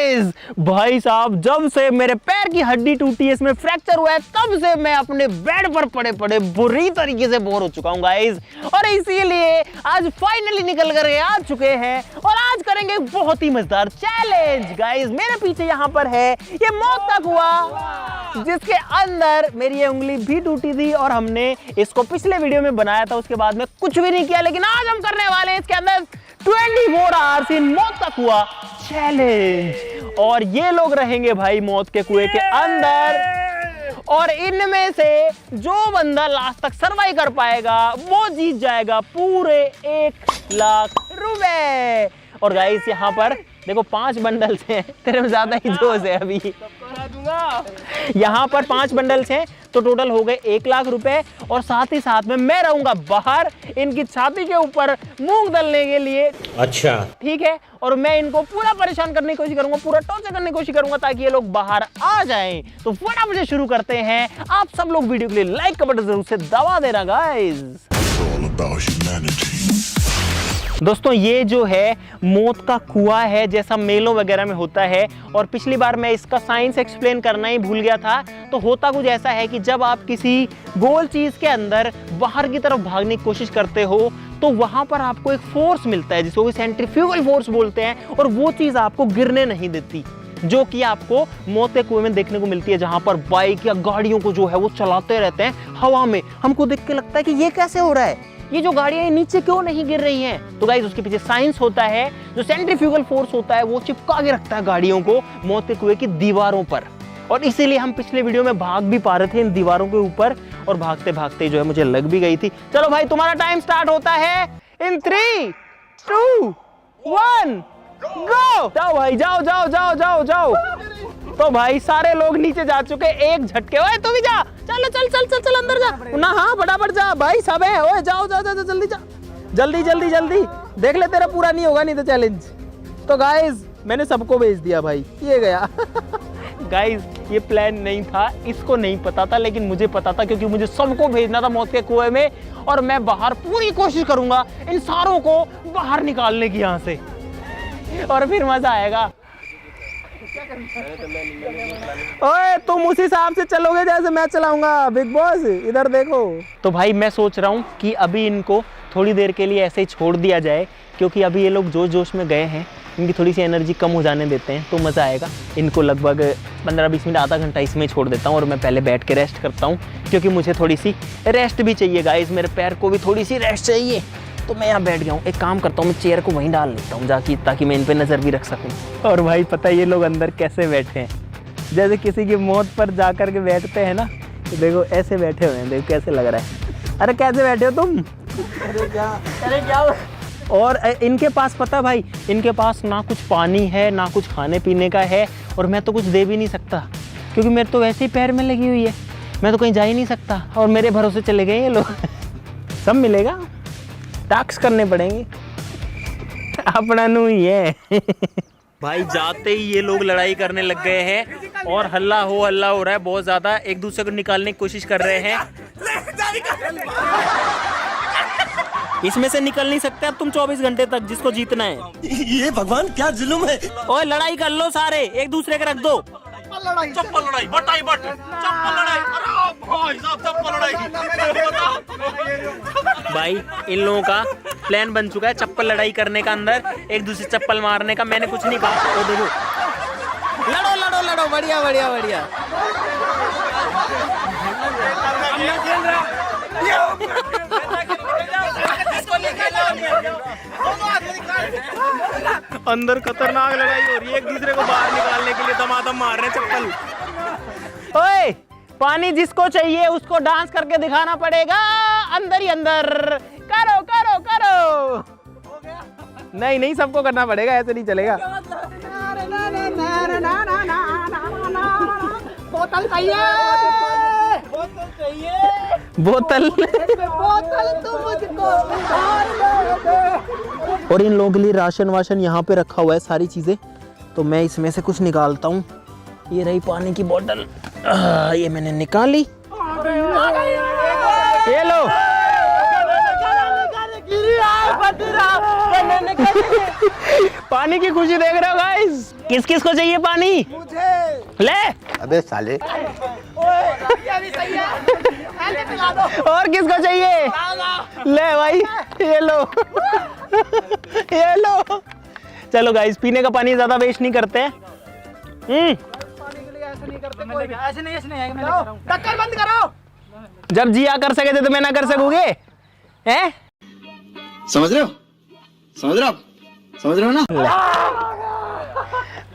Guys, भाई साहब जब से मेरे पैर की हड्डी टूटी है, इसमें फ्रैक्चर हुआ है, तब से मैं अपने बेड पर पड़े पड़े बुरी तरीके से बोर हो चुका हूँ गाइस। और इसीलिए आज फाइनली निकल कर आ चुके हैं और आज करेंगे बहुत ही मजेदार चैलेंज। गाइस मेरे पीछे यहाँ पर है ये मौत का कुआं, जिसके अंदर मेरी ये उंगली भी टूटी थी और हमने इसको पिछले वीडियो में बनाया था, उसके बाद में कुछ भी नहीं किया। लेकिन आज हम करने वाले हैं इसके अंदर 24 आवर्स इन मौत का कुआं चैलेंज। और ये लोग रहेंगे भाई मौत के कुएं के अंदर, और इनमें से जो बंदा लास्ट तक सर्वाइव कर पाएगा वो जीत जाएगा पूरे 1 लाख रुपए। और गाइस यहाँ पर देखो 5 बंडल्स हैं, तेरे में ज्यादा ही जोश है अभी। यहाँ पर 5 बंडल्स हैं तो टोटल हो गए 1 लाख रुपए। और साथ ही साथ में मैं रहूंगा बाहर इनकी छाती के ऊपर मूंग दलने के लिए। अच्छा ठीक है, और मैं इनको पूरा परेशान करने की कोशिश करूंगा, पूरा टॉर्चर करने की कोशिश करूंगा ताकि ये लोग बाहर आ जाएं। तो फटाफट से शुरू करते हैं। आप सब लोग वीडियो के लिए लाइक का बटन जरूर से दबा देना गाइस। दोस्तों ये जो है मौत का कुआं है, जैसा मेलों वगैरह में होता है। और पिछली बार मैं इसका साइंस एक्सप्लेन करना ही भूल गया था। तो होता कुछ ऐसा है कि जब आप किसी गोल चीज के अंदर बाहर की तरफ भागने की कोशिश करते हो तो वहां पर आपको एक फोर्स मिलता है जिसको सेंट्रीफ्यूगल फोर्स बोलते हैं, और वो चीज आपको गिरने नहीं देती, जो कि आपको मौत के कुएं में देखने को मिलती है, जहां पर बाइक या गाड़ियों को जो है वो चलाते रहते हैं हवा में। हमको देख के लगता है कि ये कैसे हो रहा है, ये जो गाड़ियां नीचे क्यों नहीं गिर रही हैं? तो गाइस उसके पीछे साइंस होता है। जो सेंट्रीफ्यूगल फोर्स होता है वो चिपका के रखता है गाड़ियों को मौत के कुएं की दीवारों पर, और इसीलिए हम पिछले वीडियो में भाग भी पा रहे थे इन दीवारों के ऊपर, और भागते भागते जो है मुझे लग भी गई थी। चलो भाई तुम्हारा टाइम स्टार्ट होता है इन 3, 2, 1 गो। जाओ भाई जाओ जाओ जाओ जाओ जाओ। तो भाई सारे लोग नीचे जा चुके एक झटके। ओए तू भी जा, चल चल चल चल चल अंदर जा ना। हाँ फटाफट जा भाई, सब है। ओए जाओ जाओ जाओ जल्दी जा, जल्दी जल्दी जल्दी, देख ले तेरा पूरा नहीं होगा नहीं तो चैलेंज। तो गाइस मैंने सबको भेज दिया भाई, ये गया। गाइस ये प्लान नहीं था, इसको नहीं पता था, लेकिन मुझे पता था क्योंकि मुझे सबको भेजना था मौत के कुएं में। और मैं बाहर पूरी कोशिश करूंगा इन सारों को बाहर निकालने की यहाँ से, और फिर मजा आएगा। ओए तुम उस हिसाब से चलोगे जैसे मैं चलाऊंगा बिग बॉस, इधर देखो। तो भाई मैं सोच रहा हूँ कि अभी इनको थोड़ी देर के लिए ऐसे ही छोड़ दिया जाए, क्योंकि अभी ये लोग जोश जोश में गए हैं, इनकी थोड़ी सी एनर्जी कम हो जाने देते हैं तो मज़ा आएगा। इनको लगभग 15-20 मिनट आधा घंटा इसमें छोड़ देता हूँ, और मैं पहले बैठ के रेस्ट करता हूँ, क्योंकि मुझे थोड़ी सी रेस्ट भी चाहिए गाइस, मेरे पैर को भी थोड़ी सी रेस्ट चाहिए। तो मैं यहाँ बैठ गया हूँ। एक काम करता हूँ, मैं चेयर को वहीं डाल लेता हूँ जाके, ताकि मैं इन पे नज़र भी रख सकूँ। और भाई पता है ये लोग अंदर कैसे बैठे हैं, जैसे किसी की मौत पर जा कर के बैठते हैं ना, तो देखो ऐसे बैठे हुए हैं, देखो कैसे लग रहा है। अरे कैसे बैठे हो तुम? अरे क्या? और इनके पास पता भाई, इनके पास ना कुछ पानी है ना कुछ खाने पीने का है, और मैं तो कुछ दे भी नहीं सकता क्योंकि मेरे तो वैसे ही पैर में लगी हुई है, मैं तो कहीं जा ही नहीं सकता, और मेरे भरोसे चले गए ये लोग। सब मिलेगा, टैक्स करने पड़ेंगे, अपना नू ही है। भाई जाते ही ये लोग लड़ाई करने लग गए हैं, और हल्ला हो रहा है बहुत ज्यादा, एक दूसरे को निकालने की कोशिश कर रहे हैं। इसमें से निकल नहीं सकते अब तुम 24 घंटे तक, जिसको जीतना है। ये भगवान क्या जुल्म है। ओए लड़ाई कर लो सारे, एक दूसरे के रख दो। चप्पल लड़ाई बटाई बट, चप्पल लड़ाई, अरे भाई साहब चप्पल लड़ाई। भाई इन लोगों का प्लान बन चुका है चप्पल लड़ाई करने का, अंदर एक दूसरे चप्पल मारने का। मैंने कुछ नहीं कहा, वो देखो लड़ो लड़ो लड़ो, बढ़िया बढ़िया बढ़िया। अंदर खतरनाक लड़ाई हो रही है, एक दूसरे को बाहर निकालने के लिए दमादम मार रहे हैं चप्पल। ओए पानी जिसको चाहिए उसको डांस करके दिखाना पड़ेगा, अंदर ही अंदर करो करो करो। नहीं नहीं सबको करना पड़ेगा, ऐसे नहीं चलेगा। बोतल चाहिए, बोतल चाहिए, बोतल तो मुझको। और इन लोगों के लिए राशन वाशन यहाँ पे रखा हुआ है सारी चीजें, तो मैं इसमें से कुछ निकालता हूँ। ये रही पानी की बोतल, ये मैंने निकाली। ये लो पानी की खुशी देख रहे हो गाइस, किस किस को चाहिए पानी? मुझे। ले। अबे साले। और किसको चाहिए? ले भाई, ये लो। ये लो। चलो गाइस, पीने का पानी ज्यादा वेस्ट नहीं करते हैं। टक्कर बंद करो। जब जिया कर सके थे तो मैं ना कर सकूंगे? हैं? समझ रहे हो? समझ रहे हो? समझ रहे हो ना?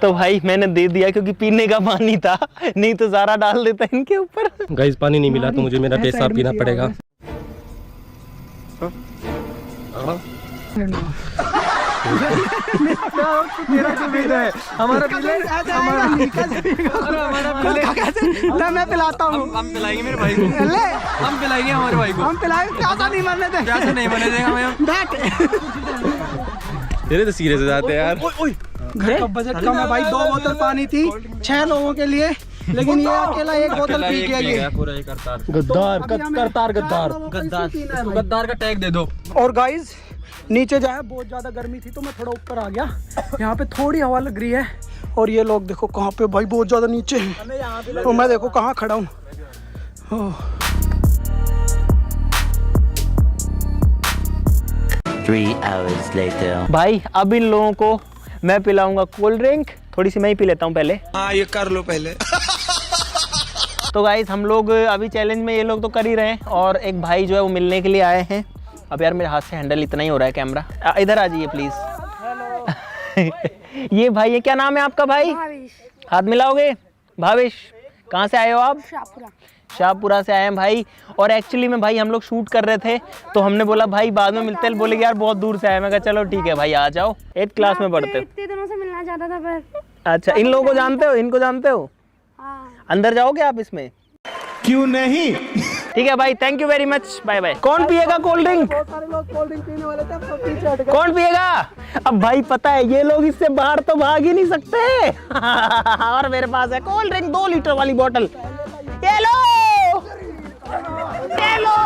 तो भाई मैंने दे दिया क्योंकि पीने का पानी था, नहीं तो ज़रा डाल देता इनके ऊपर। गाइस पानी नहीं मिला तो मुझे मेरा पेशाब पीना पड़ेगा। मैं पिलाता हूँ। हम पिलाएंगे मेरे भाई को। हम पिलाएंगे हमारे भाई को। हम पिलाएंगे। प्यासा नहीं मरने देंगे। प्यासा नहीं मरने देंगे हमें। तेरे तो सीरियस हो जाते हैं यार। घर का बजट कम है भाई। 2 बोतल पानी थी 6 लोगों के लिए, लेकिन ये अकेला 1 बोतल पी गया। पूरा एक करतार। गद्दार, गद्दार, गद्दार, गद्दार का टैग दे दो। और गाइस नीचे जाए, बहुत ज़्यादा गर्मी थी तो मैं थोड़ा ऊपर आ गया। यहाँ पे थोड़ी हवा लग रही है। और ये लोग देखो कहाँ पे भाई, बहुत ज़्यादा नीचे है। तो मैं देखो कहाँ खड़ा हूँ। भाई अब इन लोगों को मैं पिलाऊंगा कोल्ड ड्रिंक। थोड़ी सी मैं ही पी लेता हूँ पहले। हाँ ये कर लो पहले। तो गाइस हम लोग अभी चैलेंज में, ये लोग तो कर ही रहे हैं और एक भाई जो है वो मिलने के लिए आए हैं। अब यार मेरे हाथ से हैंडल इतना ही हो रहा है कैमरा। इधर आ जाइए प्लीज। ये भाई है, क्या नाम है आपका भाई? हाथ मिलाओगे? भावेश। कहाँ से आए हो आप? शाहपुरा से आए हैं भाई। और एक्चुअली में भाई हम लोग शूट कर रहे थे तो हमने बोला भाई बाद में मिलते हैं। बोले कि यार बहुत दूर से आए। मैं कहा चलो ठीक है भाई आ जाओ। 8th क्लास में पढ़ते हो? इतने दिनों से मिलना चाहता था पर। अच्छा, इन लोगों को जानते हो? इनको जानते हो? हाँ। अंदर जाओगे आप इसमें? क्यों नहीं? ठीक है भाई, thank you very much, bye bye. कौन पिएगा कोल्ड ड्रिंक? बहुत सारे लोग कोल्ड ड्रिंक पीने वाले थे, अब पीछे हट गए। कौन पिएगा? अब भाई पता है ये लोग इससे बाहर तो भाग ही नहीं सकते। और मेरे पास है कोल्ड ड्रिंक 2 लीटर वाली बोतल। ये लो, ये लो।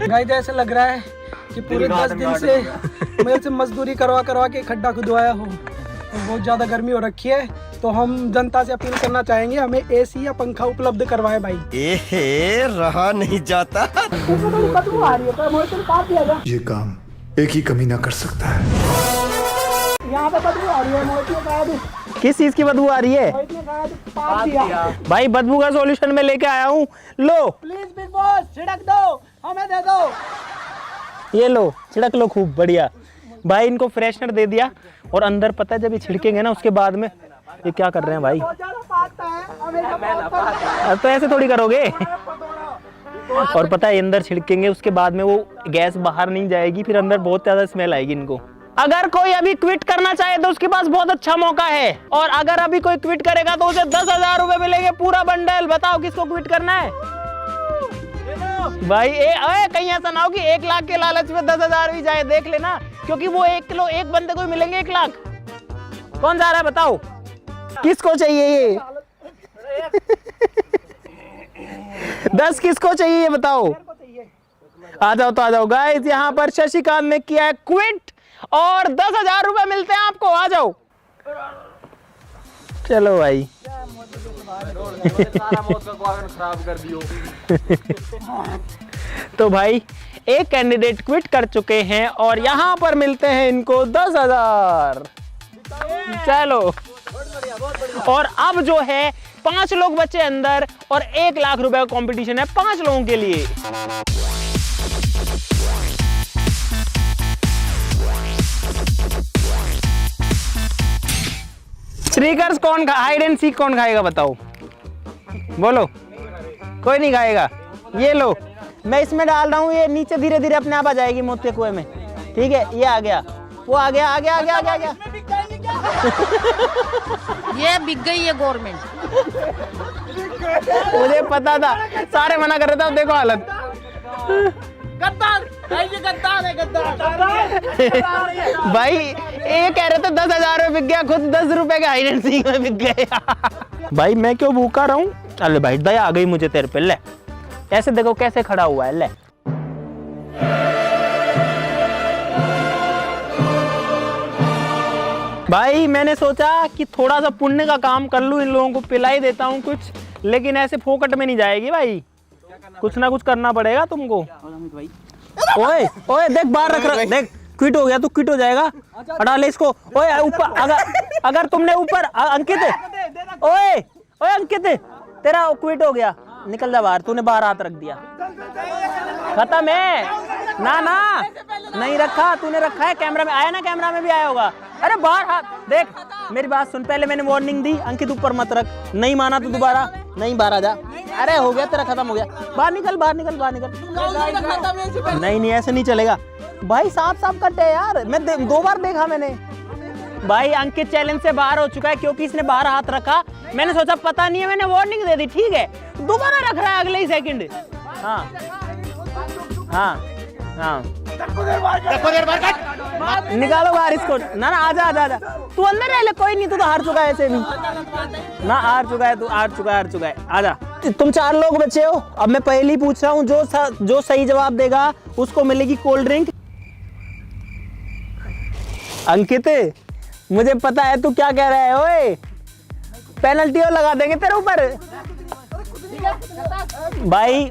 गाइस ऐसा लग रहा है कि पूरे 10 दिन से मेरे से मजदूरी करवा के खड्डा खुदवाया हो। तो बहुत ज़्यादा गर्मी हो रखी है, तो हम जनता से अपील करना चाहेंगे हमें एसी या पंखा उपलब्ध करवाए भाई। रहा नहीं जाता। बदबू आ रही है, ये काम एक ही कमीना कर सकता है। यहाँ पे बदबू आ रही है। किस चीज की बदबू आ रही है? भाई बदबू का सॉल्यूशन मैं लेके आया हूँ। लो प्लीज बिग बॉस छिड़क दो, हमें दे दो। ये लो, छिड़क लो खूब बढ़िया। भाई इनको फ्रेशनर दे दिया और अंदर पता है जब ये छिड़केंगे ना उसके बाद में ये क्या कर रहे हैं भाई? अब तो ऐसे थोड़ी करोगे। और पता है अंदर छिड़केंगे उसके बाद में वो गैस बाहर नहीं जाएगी, फिर अंदर बहुत ज्यादा स्मेल आएगी इनको। अगर कोई अभी क्विट करना चाहे तो उसके पास बहुत अच्छा मौका है। और अगर अभी कोई क्विट करेगा तो उसे 10,000 रुपए मिलेंगे पूरा बंडल। बताओ किसको क्विट करना है भाई? कहीं ऐसा ना हो कि 1 लाख के लालच में 10,000 भी जाए। देख लेना, क्योंकि वो 1 किलो एक बंदे को मिलेंगे 1 लाख। कौन जा रहा है बताओ? किसको चाहिए ये? 10 किसको चाहिए ये बताओ? आ जाओ तो आ जाओ गाइस। यहाँ पर शशिकांत ने किया है क्विट और 10,000 रुपए मिलते हैं आपको। आ जाओ। चलो भाई। खराब कर दियो। तो भाई एक कैंडिडेट क्विट कर चुके हैं और यहाँ पर मिलते हैं इनको 10,000। चलो, और अब जो है 5 लोग बचे अंदर और 1 लाख रुपए का कंपटीशन है 5 लोगों के लिए। स्नीकर्स कौन हाइड एंड सीक कौन खाएगा बताओ? बोलो। कोई नहीं खाएगा। ये लो, मैं इसमें डाल रहा हूँ, ये नीचे धीरे धीरे अपने आप आ जाएगी मौत के कुएं में। ठीक है, ये आ गया, वो आ गया, आ गया, आ गया, आ गया, आ गया। ये बिक गई है गवर्नमेंट। मुझे पता था, सारे मना कर रहे थे। देखो हालत। गद्दार, ये गद्दार है, गद्दार। भाई ये कह रहे थे 10,000 में बिक गया, खुद 10 रुपए के हाइड एंड सीक में बिक गए। भाई मैं क्यों भूखा रहूं? अरे भाई दया आ गई मुझे तेरे पे। ले ऐसे देखो कैसे खड़ा हुआ है। ले भाई मैंने सोचा कि थोड़ा सा पुण्य का काम कर लूं, इन लोगों को पिला ही देता हूँ कुछ, लेकिन ऐसे फोकट में नहीं जाएगी भाई, कुछ ना कुछ करना पड़ेगा तुमको। ओए ओए देख बाहर रख, देख क्विट हो गया, तू क्विट हो जाएगा, हटा ले इसको। ओए ऊपर, अगर तुमने ऊपर, अंकित ओए ओए अंकित तेरा क्विट हो गया, निकल जा बाहर, तूने बाहर हाथ रख दिया, खत्म है। ना ना नहीं रखा, तूने रखा है, कैमरा में आया ना, कैमरा में भी आया होगा। अरे बाहर हाथ, देख मेरी बात सुन, पहले मैंने वार्निंग दी अंकित ऊपर मत रख, नहीं माना तो दोबारा नहीं, बाहर आ जा। अरे हो गया तेरा, खत्म हो गया, बाहर निकल बाहर निकल बाहर निकल। नहीं नहीं ऐसे नहीं चलेगा भाई, साफ साफ कट है यार, मैं 2 बार देखा मैंने। भाई अंकित चैलेंज से बाहर हो चुका है क्योंकि इसने बाहर हाथ रखा, मैंने सोचा पता नहीं है, मैंने वार्निंग दे दी, ठीक है, दोबारा रख रहा है अगले ही सेकंड। हाँ हाँ हाँ निकालो बाहर इसको। ना ना आजा आजा आजा, तू अंदर रह ले, कोई नहीं, तू तो हार चुका है ऐसे भी ना, हार चुका है तू, हार चुका है, आजा। तुम 4 लोग बचे हो, अब मैं पहले ही पूछ रहा हूँ, जो सही जवाब देगा उसको मिलेगी कोल्ड ड्रिंक। अंकित मुझे पता है तू क्या कह रहा है, ओए पेनल्टी और लगा देंगे तेरे ऊपर। भाई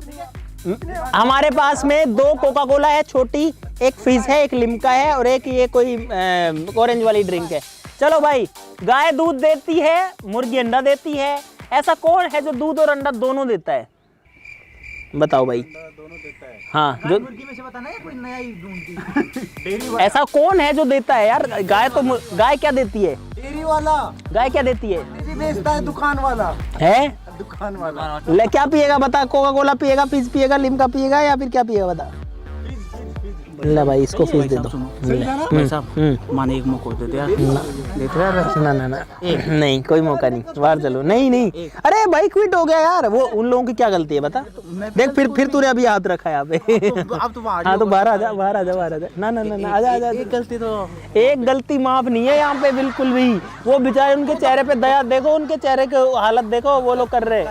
हमारे पास में 2 कोका कोला है छोटी, एक फिज है, एक लिम्का है, और एक ये कोई ऑरेंज वाली ड्रिंक है। चलो भाई, गाय दूध देती है, मुर्गी अंडा देती है, ऐसा कौन है जो दूध और अंडा दोनों देता है? बताओ भाई। दोनों देता है। हाँ जो मुर्गी में से बताना है, कोई नया ही ढूंढती। ऐसा कौन है जो देता है यार? गाय तो, गाय क्या देती है? डेयरी वाला। गाय क्या देती है? बेचता है दुकान वाला है, दुकान वाला। ले क्या पिएगा बता, कोका कोला पिएगा, फिज पिएगा, लिम्का पिएगा, या फिर क्या पिएगा बता? ले भाई इसको फीस दे दो। माने एक मौका दे दे यार, ना ना ना नहीं कोई मौका नहीं, बाहर चलो। नहीं नहीं अरे भाई क्विट हो गया यार, वो उन लोगों की क्या गलती है बता? देख फिर तूने अभी हाथ रखा है यहाँ पे। अब तो हाँ तो बाहर आ जा, बाहर आ जा, बाहर आ जा। ना ना ना आजा आजा। एक गलती माफ नहीं है यहाँ पे बिल्कुल भी। वो बेचारे, उनके चेहरे पे दया देखो, उनके चेहरे की हालत देखो, वो लोग कर रहे।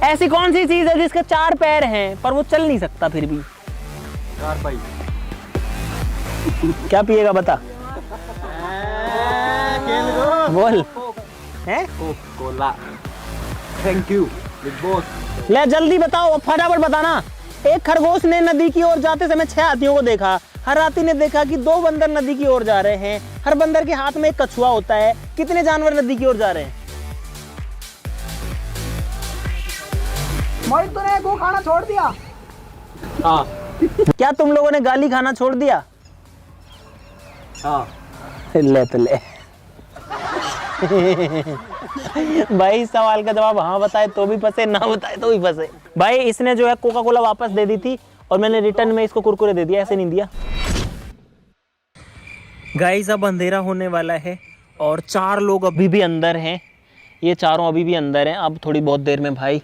ऐसी कौन सी चीज है जिसके 4 पैर हैं पर वो चल नहीं सकता फिर भी? क्या पिएगा बता? बोल। हैं? कोला। Thank you. ले जल्दी बताओ, फटाफट बताना। एक खरगोश ने नदी की ओर जाते समय 6 हाथियों को देखा। हर हाथी ने देखा कि 2 बंदर नदी की ओर जा रहे हैं। हर बंदर के हाथ में एक कछुआ होता है। कितने जानवर नदी की ओर जा रहे हैं? मोहित तूने गो खाना छोड़ दिया? हाँ। क्या तुम लोगों ने गाली खाना छोड़ दिया? हाँ। ले तो ले। भाई सवाल का जवाब हाँ बताए तो भी फंसे, ना बताए तो भी फंसे। भाई इसने जो है कोका कोला वापस दे दी थी और मैंने रिटर्न में इसको कुरकुरे दे दिया, ऐसे नहीं दिया। गाइस अब अंधेरा होने वाला है और 4 लोग अभी भी अंदर हैं। ये चारों अभी भी अंदर हैं। अब थोड़ी बहुत देर में भाई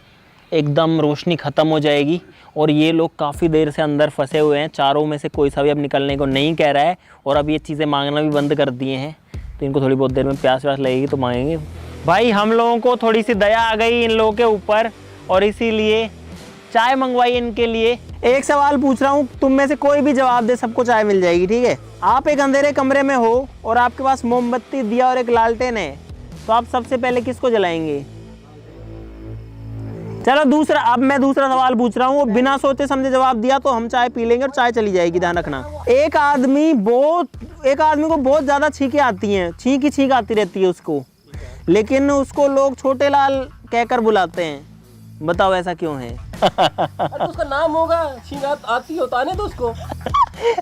एकदम रोशनी ख़त्म हो जाएगी और ये लोग काफ़ी देर से अंदर फंसे हुए हैं। चारों में से कोई सा भी अब निकलने को नहीं कह रहा है और अब ये चीज़ें मांगना भी बंद कर दिए हैं। तो इनको थोड़ी बहुत देर में प्यास व्यास लगेगी तो मांगेंगे। भाई हम लोगों को थोड़ी सी दया आ गई इन लोगों के ऊपर और इसीलिए चाय मंगवाई इनके लिए। एक सवाल पूछ रहा हूँ, तुम में से कोई भी जवाब दे, सबको चाय मिल जाएगी, ठीक है? आप एक अंधेरे कमरे में हो और आपके पास मोमबत्ती, दिया और एक लालटेन है, तो आप सबसे पहले किसको जलाएंगे? चलो दूसरा, अब मैं दूसरा सवाल पूछ रहा हूँ। बिना सोचे समझे जवाब दिया तो हम चाय पी लेंगे और चाय चली जाएगी, ध्यान रखना। एक आदमी को बहुत ज्यादा छींकें आती हैं, छींक ही छींक आती रहती है उसको, लेकिन उसको लोग छोटे लाल कहकर बुलाते हैं। बताओ ऐसा क्यों है? तो उसका नाम होगा, छींक आती होता है ना, तो उसको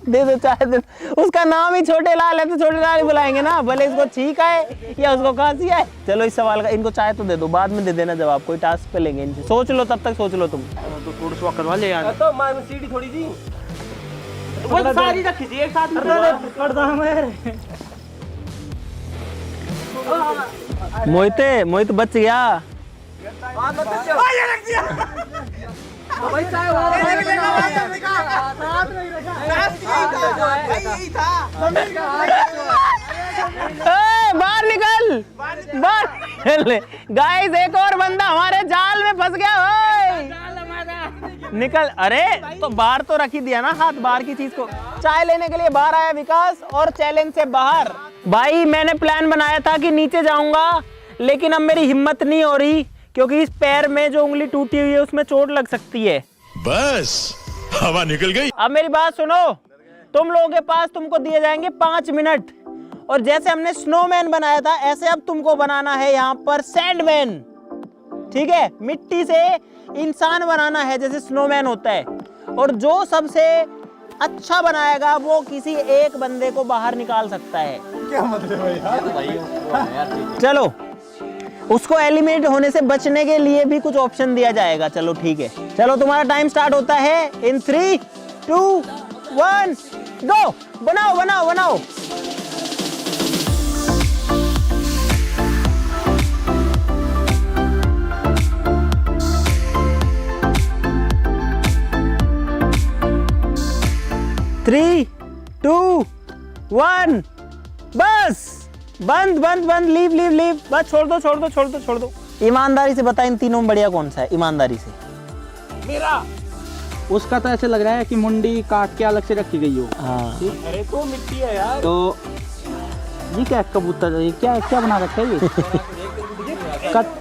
दे दो चाय दे। उसका नाम ही छोटे लाल है तो छोटे लाल ही बुलाएंगे ना, भले इसको छींक आए या उसको खांसी आए। चलो इस सवाल का, इनको चाय तो दे दो, बाद में दे देना जवाब, कोई टास्क पे लेंगे इनसे। सोच लो, तब तक सोच लो तुम। तो थोड़ा सा करवा ले यार। तो मैं सीढ़ी थोड़ी सी वो सारी रख खींची एक साथ में करदा मैं। मोहित बच गया। बाहर निकल, बाहर। गाइस एक और बंदा हमारे जाल में फंस गया। निकल। अरे तो बाहर तो रख ही दिया ना हाथ, बाहर की चीज को। चाय लेने के लिए बाहर आया विकास और चैलेंज से बाहर। भाई मैंने प्लान बनाया था कि नीचे जाऊंगा, लेकिन अब मेरी हिम्मत नहीं हो रही क्योंकि इस पैर में जो उंगली टूटी हुई है उसमें चोट लग सकती है। बस हवा निकल गई। अब मेरी बात सुनो, तुम लोगों के पास तुमको दिए जाएंगे 5 मिनट, और जैसे हमने स्नोमैन बनाया था ऐसे अब तुमको बनाना है यहाँ पर सैंडमैन। ठीक है, मिट्टी से इंसान बनाना है जैसे स्नोमैन होता है, और जो सबसे अच्छा बनाएगा वो किसी एक बंदे को बाहर निकाल सकता है। क्या मतलब है यार? चलो, उसको एलिमिनेट होने से बचने के लिए भी कुछ ऑप्शन दिया जाएगा। चलो ठीक है, चलो तुम्हारा टाइम स्टार्ट होता है इन 3, 2, 1 गो। बनाओ बनाओ बनाओ। थ्री, 2, 1 बस। बंद बंद बंद, लीव लीव लीव, बस छोड़ दो छोड़ दो छोड़ दो छोड़ दो। ईमानदारी से बता इन तीनों में बढ़िया कौन सा है? ईमानदारी से। मेरा उसका तो ऐसे लग रहा है कि मुंडी काट के अलग से रखी गई हो। हाँ। अरे तो मिट्टी है यार। तो ये क्या कबूतर है? क्या क्या बना रखा है ये?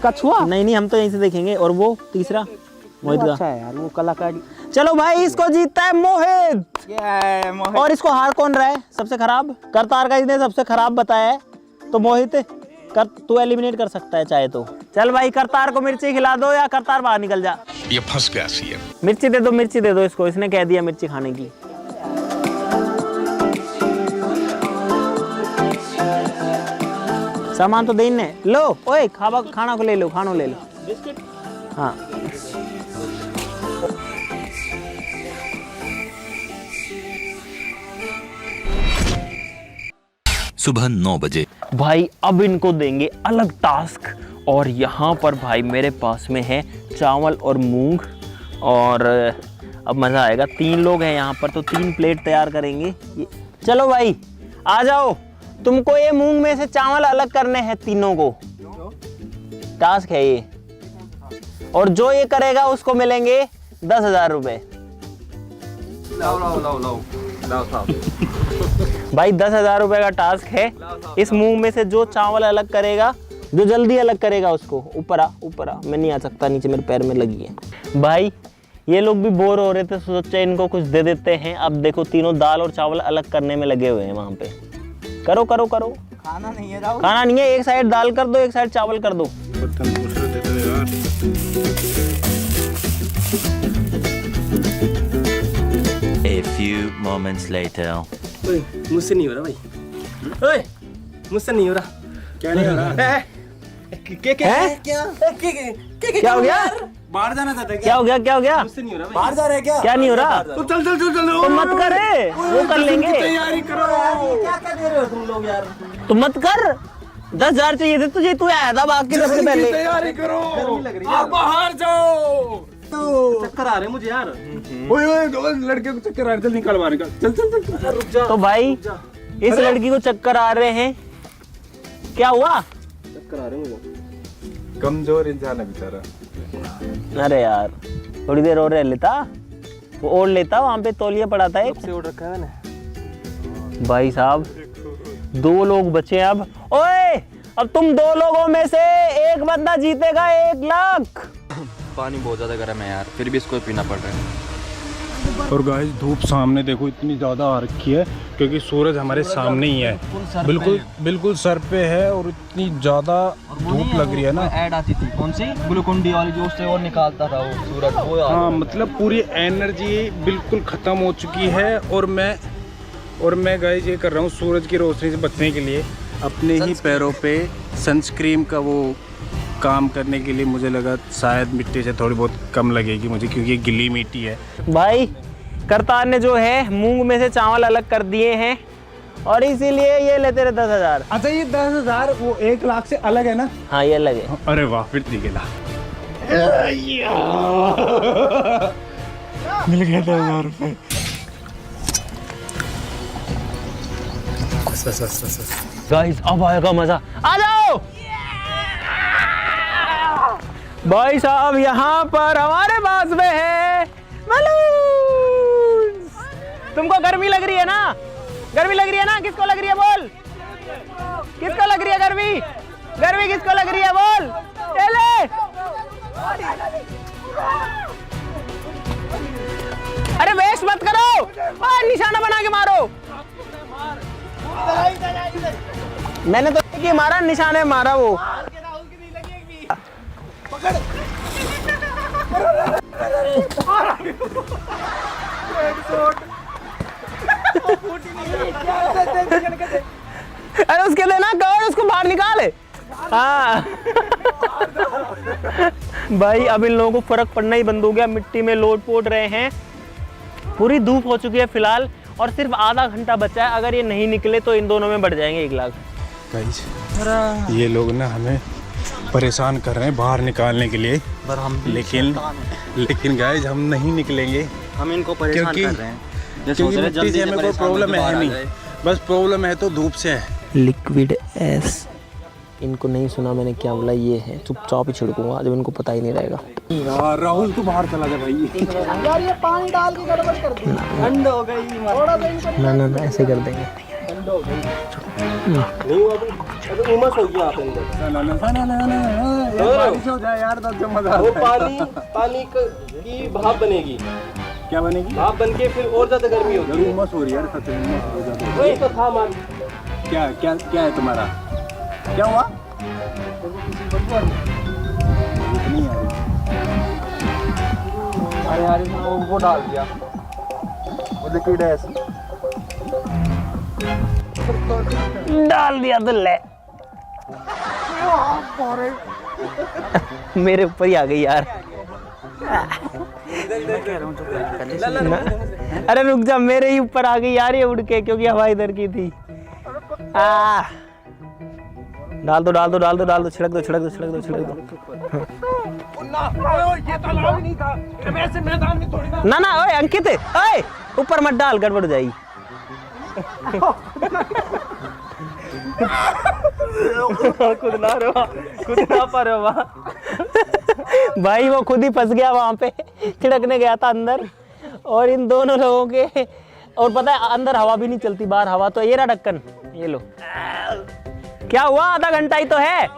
कछुआ? नहीं नहीं, हम तो यहीं से देखेंगे। और वो तीसरा मोहित का। अच्छा है यार वो कलाकारी। चलो भाई, इसको जीतता है मोहित। और इसको हार कौन रहा है सबसे खराब? करतार का इसने सबसे खराब बताया है, तो मोहित कर, तू एलिमिनेट कर सकता है चाहे तो। चल भाई, करतार को मिर्ची खिला दो या करतार बाहर निकल जा। ये फंस गया सीएम। मिर्ची दे दो, मिर्ची दे दो इसको, इसने कह दिया मिर्ची खाने की। सामान तो देने लो। ओए खाना को ले लो, खाना ले लो। बिस्किट? हाँ। सुबह 9 बजे। भाई अब इनको देंगे अलग टास्क, और यहाँ पर भाई मेरे पास में है चावल और मूंग, और अब मज़ा आएगा। 3 लोग हैं यहाँ पर तो 3 प्लेट तैयार करेंगे। चलो भाई आ जाओ, तुमको ये मूंग में से चावल अलग करने हैं तीनों को। टास्क है ये, और जो ये करेगा उसको मिलेंगे 10,000 रुपए। भाई 10,000 रुपए का टास्क है। इस मूंग में से जो चावल अलग करेगा, जो जल्दी अलग करेगा उसको। ऊपर आ, मैं नहीं आ सकता, नीचे मेरे पैर में लगी है। भाई ये लोग भी बोर हो रहे थे, सोचा इनको कुछ दे देते हैं। अब देखो तीनों दाल और चावल अलग करने में लगे हुए हैं वहां पे। करो करो करो। खाना नहीं है राहुल? खाना नहीं है, एक साइड दाल कर दो, एक साइड चावल कर दो। A few moments later. मुझसे नहीं हो रहा भाई। ओए, मुझसे नहीं हो रहा। क्या नहीं हो रहा? क्या हो गया? बाहर जाना चाहता है क्या हो गया? क्या हो गया? मुझसे नहीं हो रहा। बाहर जा रहे हैं क्या? क्या नहीं हो रहा? तो चल चल चल चलो। तो मत करे, वो कर लेंगे। तैयारी करो। क्या क्या दे रहे हो तुम लोग यार? तो मत कर। 10,000 चाहिए थे तुझे, तू आया था भाग के सबसे पहले। तैयारी करो। आप बाहर जाओ। चक्कर आ रहे हैं मुझे यार। ओए ओए, दो लड़के को चक्कर आ रहे, चल निकल बाहर निकल। चल चल चल, रुक जा। तो भाई इस लड़की को चक्कर आ रहे हैं, क्या हुआ? चक्कर आ रहे हैं मुझे। कमजोर इंसान है बेचारा। अरे यार थोड़ी देर और रह लेता, वो ओढ़ लेता, वहां पे तौलिया पड़ा था एक। से ओढ़ रखा है मैंने। भाई साहब 2 लोग बचे अब। ओए, अब तुम 2 लोगों में से एक बंदा जीतेगा 1 लाख। पानी बहुत ज्यादा गर्म है यार, फिर भी इसको पीना पड़ रहा है। और गाइस धूप सामने देखो इतनी ज़्यादा आ रखी है, क्योंकि सूरज हमारे सामने ही है, बिल्कुल सर पे है, और इतनी ज़्यादा धूप लग रही है ना। ऐड आती थी कौन सी, ग्लूकोन डी वाली, जो उससे और निकालता था वो सूरज, वो हाँ, मतलब पूरी एनर्जी बिल्कुल ख़त्म हो चुकी है। और मैं गाइस ये कर रहा हूँ सूरज की रोशनी से बचने के लिए अपने ही पैरों पे सनस्क्रीन का वो काम करने के लिए। मुझे लगा शायद मिट्टी से थोड़ी बहुत कम लगेगी मुझे, क्योंकि ये गिली मिट्टी है। भाई करतार ने जो है मूंग में से चावल अलग कर दिए हैं, और इसीलिए ये लेते रहे 10,000। अच्छा, ये 10,000 वो 1 लाख से अलग है ना? हाँ ये अलग है। अरे वाह, फिर ठीक है। मिल गया 10,000 रुपये। गाइस अब आएगा मजा, आ जाओ। भाई साहब यहाँ पर हमारे पास में है तुमको गर्मी लग रही है ना? गर्मी लग रही है ना? किसको लग रही है बोल? किसको लग रही है गर्मी? गर्मी किसको लग रही है बोल? चले। अरे वेस्ट मत करो, निशाना बना के मारो। मैंने तो एक ही मारा, निशाने मारा वो। अरे उसके देना कवर, उसको बाहर निकाल। हाँ भाई अब इन लोगों को फर्क पड़ना ही बंद हो गया। मिट्टी में लोट पोट रहे हैं, पूरी धूप हो चुकी है फिलहाल, और सिर्फ आधा घंटा बचा है। अगर ये नहीं निकले तो इन दोनों में बढ़ जाएंगे 1 लाख। गाइस ये लोग ना हमें परेशान कर रहे हैं बाहर निकालने के लिए, पर हम लेकिन गाइस हम नहीं निकलेंगे। हम इनको परेशान कर रहे हैं क्योंकि मिट्टी से हमें कोई प्रॉब्लम है नहीं, बस प्रॉब्लम है तो धूप से है। लिक्विड एस, इनको नहीं सुना मैंने क्या बोला, ये है। चुपचाप ही छिड़कूंगा जब इनको पता ही नहीं रहेगा। यार राहुल तू बाहर चला जा भाई। यार ये पानी डाल के गड़बड़ कर दी, ठंड हो गई। थोड़ा सा इनको ना ना ना ऐसे कर देंगे। ठंड हो गई। नहीं अभी उमस हो गया आप अंदर। बारिश हो जाए यार तब जो मजा वो आता है। पानी की भाप बनेगी, क्या बनेगी? भाप बन के फिर और ज्यादा गर्मी होगी। उमस हो रही है यार, सच में उमस हो जाती है। वही तो था मान। क्या क्या क्या है तुम्हारा? क्या हुआ? नहीं आ रही। अरे यार वो डाल दिया, वो लिक्विड है। डाल दिया तो ले। मेरे ऊपर ही आ गई यार। अरे रुक जा, मेरे ही ऊपर आ गई यार ये उड़ के, क्योंकि हवा इधर की थी। डाल दो डाल दो डाल दो डाल दो, छिड़क दो छिड़क दो छिड़क दो छिड़क दो। ये तालाब नहीं था, वैसे मैदान में थोड़ी ना। ना ना ओए अंकित, ओए ऊपर मत डाल, गड़बड़ हो जाएगी। खुद ना पा रहे हो भाई वो खुद ही फंस गया वहां पे, छिड़कने गया था अंदर, और इन दोनों लोगों के, और पता है अंदर हवा भी नहीं चलती, बाहर हवा तो। ये रहा ढक्कन, ये लो। क्या हुआ? आधा घंटा ही तो है,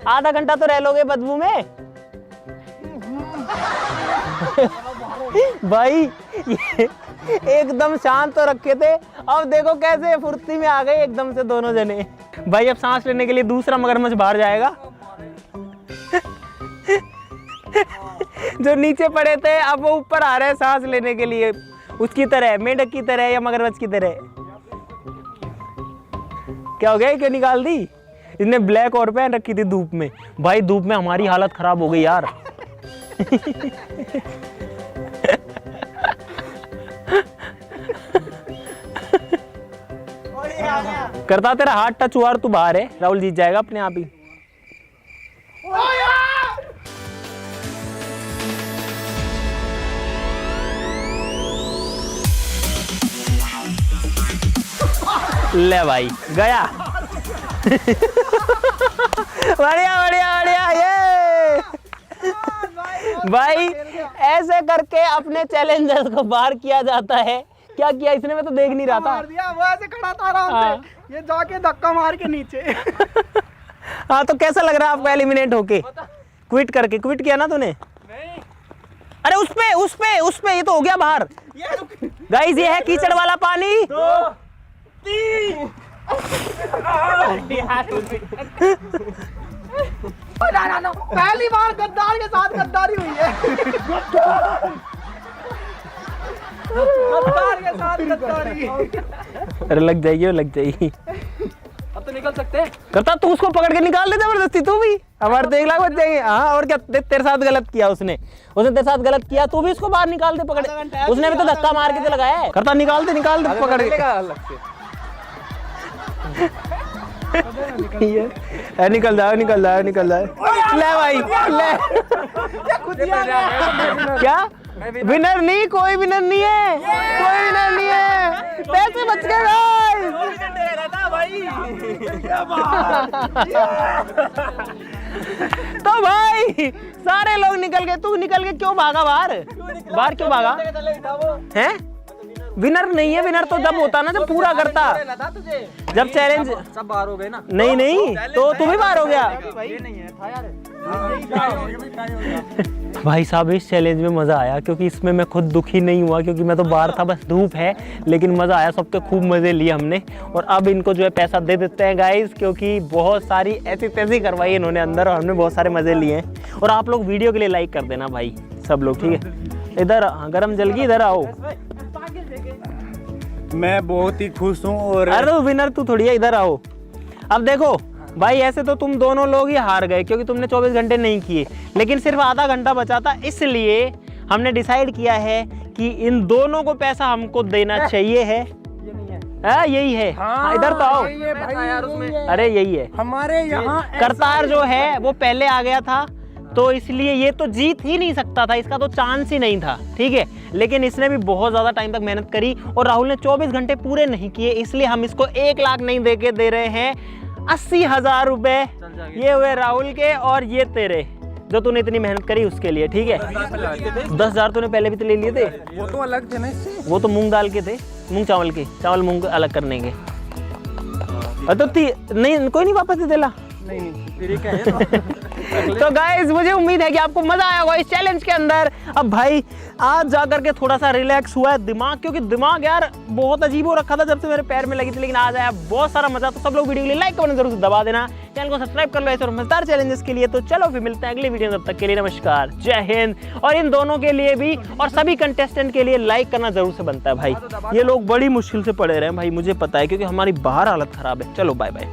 आधा घंटा तो रह लोगे बदबू में। भाई ये एकदम शांत तो रखे थे, अब देखो कैसे फुर्ती में आ गए एकदम से दोनों जने। भाई अब सांस लेने के लिए दूसरा मगरमच्छ बाहर जाएगा। जो नीचे पड़े थे अब वो ऊपर आ रहे हैं सांस लेने के लिए, उसकी तरह, मेंढक की तरह या मगरमच्छ की तरह। क्या हो गया? क्यों निकाल दी? इसने ब्लैक और पहन रखी थी धूप में। भाई धूप में हमारी हालत खराब हो गई यार। करता तेरा हाथ टच हुआ और तू बाहर है। राहुल जीत जाएगा अपने आप ही। ले भाई गया। बढ़िया बढ़िया बढ़िया। ये भाई ऐसे करके अपने चैलेंजर्स को बाहर किया जाता है। क्या किया इसने? मैं तो देख नहीं रहा था। मार दिया, वो ऐसे खड़ा था आराम से, ये जाके धक्का मार के नीचे। हाँ तो कैसा लग रहा है आपको एलिमिनेट होके? क्विट करके? क्विट किया ना तूने? नहीं। अरे उस पे ये तो हो गया बाहर। गाइस ये है कीचड़ वाला पानी। 2 3 पहली बार गद्दार के साथ गद्दारी हुई है। गद्दार के साथ गद्दारी। अरे लग जाएगी वो, लग जाएगी। अब तो निकल सकते हैं। करता तू उसको पकड़ के निकाल दे जबरदस्ती, तू भी। हमारे तो 1 लाख बच जाएंगे। हाँ और क्या, तेरे साथ गलत किया उसने तेरे साथ गलत किया, तू भी उसको बाहर निकाल दे पकड़। उसने भी तो धक्का मार के तो लगाया है। करता निकाल दे पकड़ के। निकल जाओ ले भाई ले। क्या विनर नहीं? कोई विनर नहीं है, कोई विनर नहीं है। पैसे बच गए भाई। तो भाई सारे लोग निकल गए, तू निकल के क्यों भागा बाहर? बाहर क्यों भागा हैं? विनर नहीं है, विनर तो जब होता ना जब पूरा करता, जब चैलेंज सब बाहर हो गए ना। नहीं नहीं तो तू भी बाहर हो गया। ये नहीं है था यार। भाई साहब इस चैलेंज में मज़ा आया क्योंकि इसमें मैं खुद दुखी नहीं हुआ क्योंकि मैं तो बाहर था, बस धूप है, लेकिन मज़ा आया, सबके खूब मज़े लिए हमने। और अब इनको जो है पैसा दे देते हैं गाइस, क्योंकि बहुत सारी ऐसी तैसी करवाई इन्होंने अंदर और हमने बहुत सारे मज़े लिए हैं। और आप लोग वीडियो के लिए लाइक कर देना भाई सब लोग, ठीक है। इधर गरम जल गई, इधर आओ। मैं बहुत ही खुश हूँ। और अरे विनर तू थोड़ी है, इधर आओ। अब देखो भाई ऐसे तो तुम दोनों लोग ही हार गए क्योंकि तुमने 24 घंटे नहीं किए, लेकिन सिर्फ आधा घंटा बचा था, इसलिए हमने डिसाइड किया है कि इन दोनों को पैसा हमको देना चाहिए है। यही है। हाँ, इधर तो आओ। अरे यही है हमारे यहाँ करतार जो है वो पहले आ गया था, तो इसलिए ये तो जीत ही नहीं सकता था, इसका तो चांस ही नहीं था, ठीक है। लेकिन इसने भी बहुत ज़्यादा टाइम तक मेहनत करी और राहुल ने 24 घंटे पूरे नहीं किए, इसलिए हम इसको 1 लाख नहीं दे रहे हैं, 80,000 रुपए। ये हुए राहुल के और ये तेरे, जो तूने इतनी मेहनत करी उसके लिए, ठीक है। 10,000 तूने पहले भी तो ले लिए थे, वो तो अलग थे ना इससे। वो तो मूंग दाल के थे, मूंग चावल के, चावल मूंग अलग करने के। तो नहीं कोई नहीं वापस दे देला। तो गाइस मुझे उम्मीद है कि आपको मजा आया होगा इस चैलेंज के अंदर। अब भाई आज जाकर के थोड़ा सा रिलैक्स हुआ है दिमाग, क्योंकि दिमाग यार बहुत अजीब हो रखा था जब से मेरे पैर में लगी थी, लेकिन आज आया बहुत सारा मजा। तो सब लोग वीडियो के लिए लाइक कमेंट जरूर दबा देना, चैनल को सब्सक्राइब कर लो ऐसे और मजेदार चैलेंजेस के लिए। तो चलो फिर मिलते हैं अगले वीडियो में, तब तक के लिए नमस्कार, जय हिंद। और इन दोनों के लिए भी और सभी कंटेस्टेंट के लिए लाइक करना जरूर से बनता है भाई, ये लोग बड़ी मुश्किल से पढ़े रहे हैं भाई, मुझे पता है क्योंकि हमारी बाहर हालत खराब है। चलो बाय बाय।